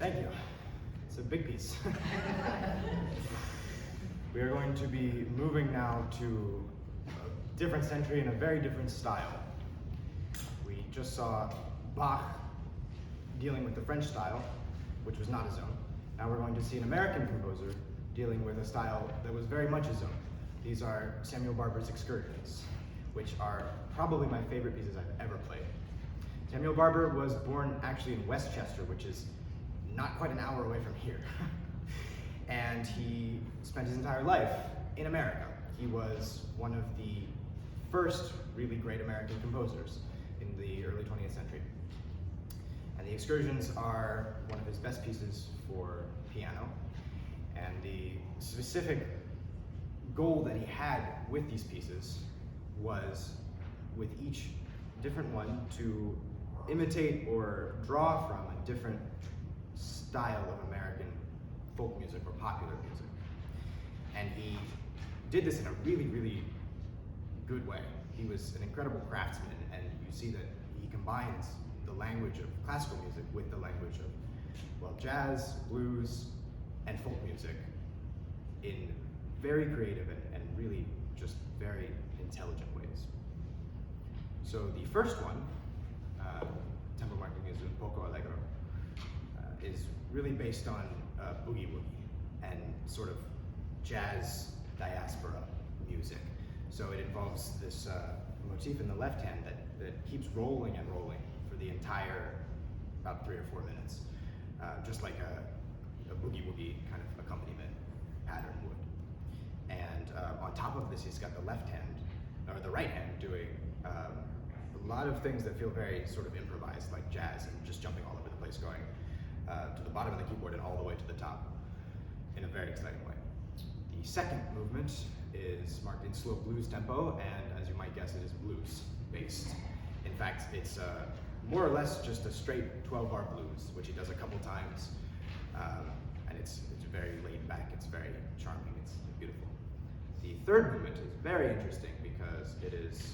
Thank you. It's a big piece. We are going to be moving now to a different century in a very different style. We just saw Bach dealing with the French style, which was not his own. Now we're going to see an American composer dealing with a style that was very much his own. These are Samuel Barber's Excursions, which are probably my favorite pieces I've ever played. Samuel Barber was born actually in Westchester, which is not quite an hour away from here. And he spent his entire life in America. He was one of the first really great American composers in the early 20th century. And the Excursions are one of his best pieces for piano. And the specific goal that he had with these pieces was, with each different one, to imitate or draw from a different style of American folk music or popular music. And he did this in a really, really good way. He was an incredible craftsman, and you see that he combines the language of classical music with the language of, well, jazz, blues, and folk music in very creative and really just very intelligent ways. So the first one, Tempo Martinez un poco allegro, is really based on boogie woogie and sort of jazz diaspora music. So it involves this motif in the left hand that keeps rolling and rolling for the entire about 3 or 4 minutes, just like a boogie woogie kind of accompaniment pattern would. And on top of this, he's got the left hand, or the right hand, doing a lot of things that feel very sort of improvised, like jazz, and just jumping all over the place, going to the bottom of the keyboard and all the way to the top in a very exciting way. The second movement is marked in slow blues tempo, and as you might guess, it is blues based. In fact, it's more or less just a straight 12-bar blues, which he does a couple times, and it's very laid back, it's very charming, it's beautiful. The third movement is very interesting because it is,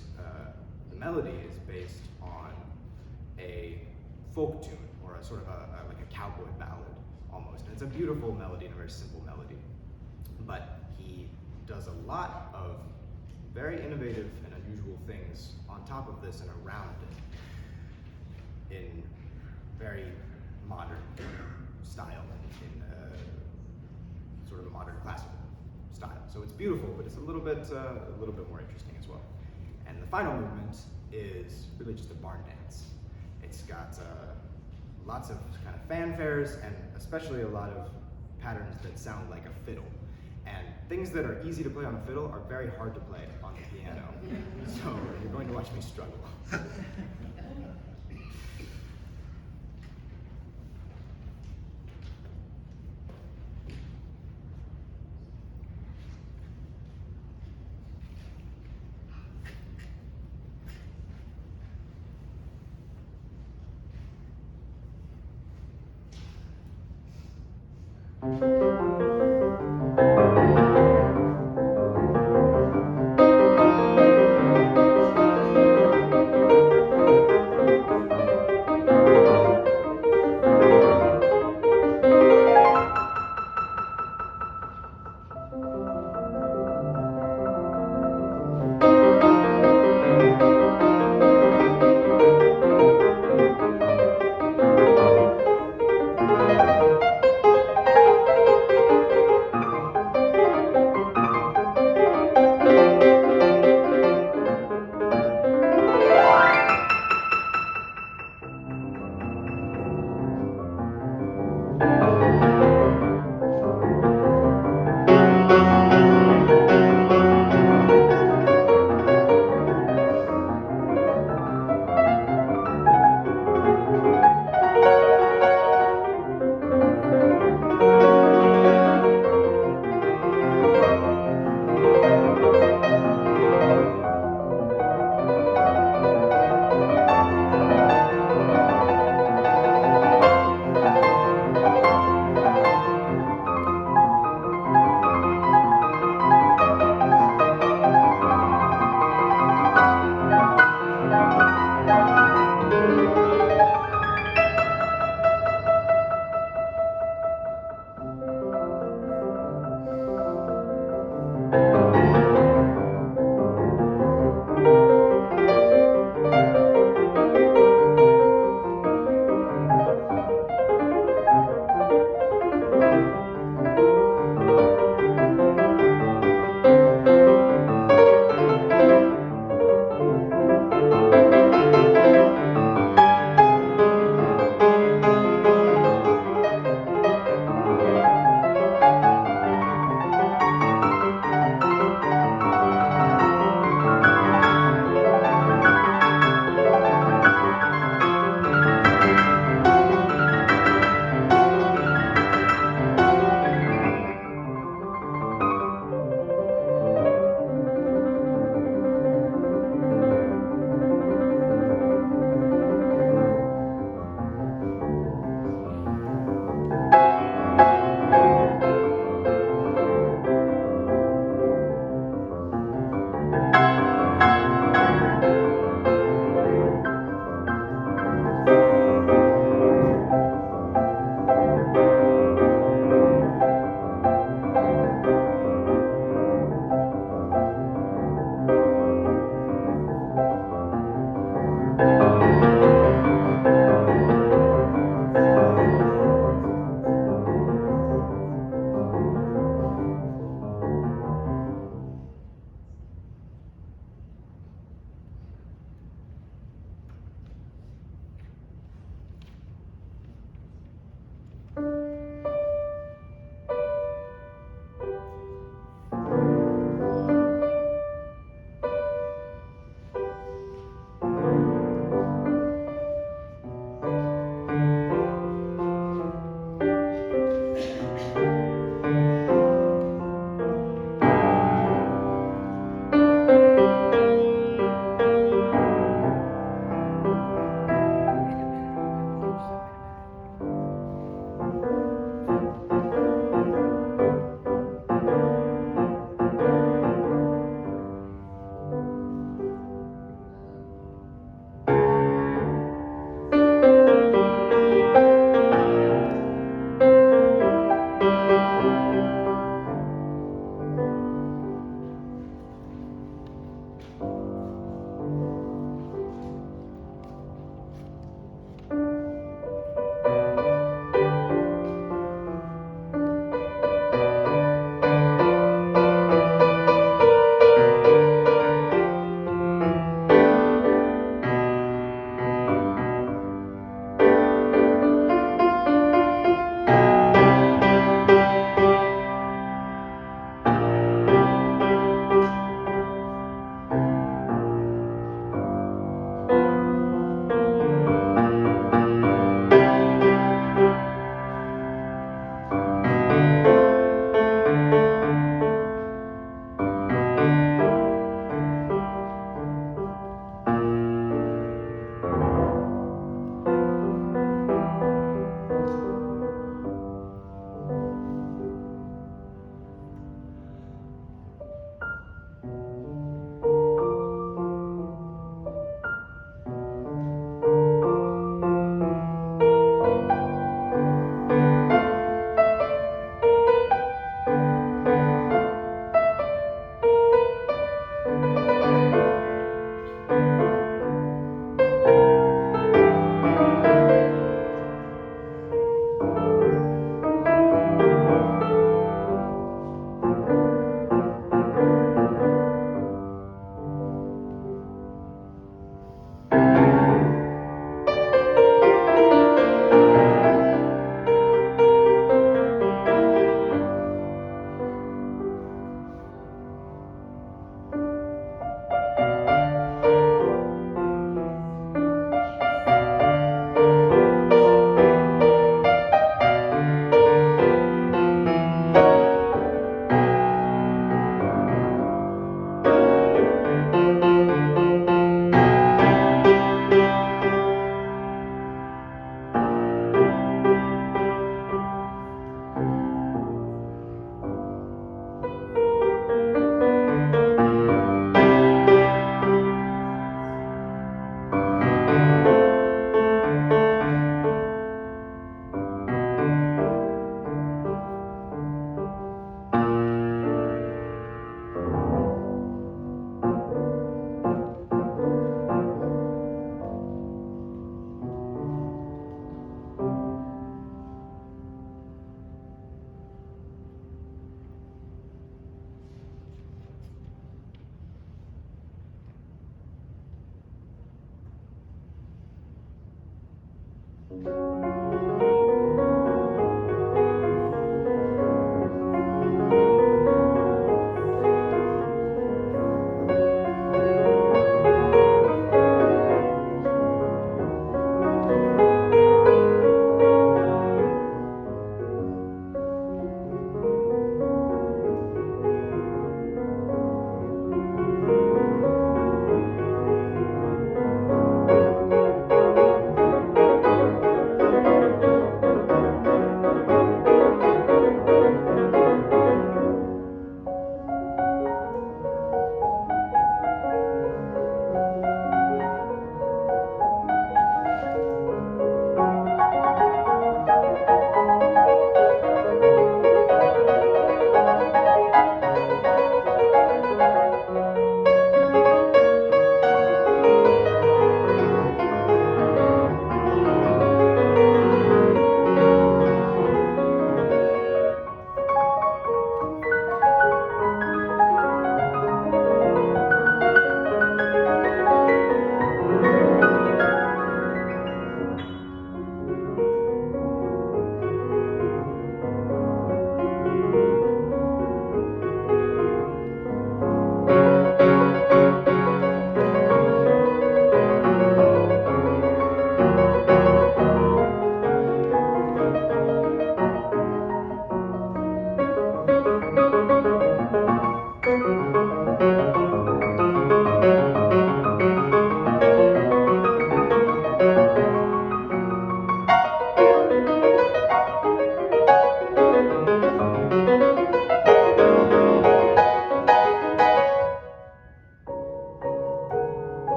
the melody is based on a folk tune, or a sort of like a cowboy ballad almost. And it's a beautiful melody and a very simple melody. But he does a lot of very innovative and unusual things on top of this and around it in very modern style, in sort of a modern classical style. So it's beautiful, but it's a little bit more interesting as well. And the final movement is really just a barn dance. It's got lots of kind of fanfares, and especially a lot of patterns that sound like a fiddle. And things that are easy to play on a fiddle are very hard to play on the piano. So you're going to watch me struggle. Thank you.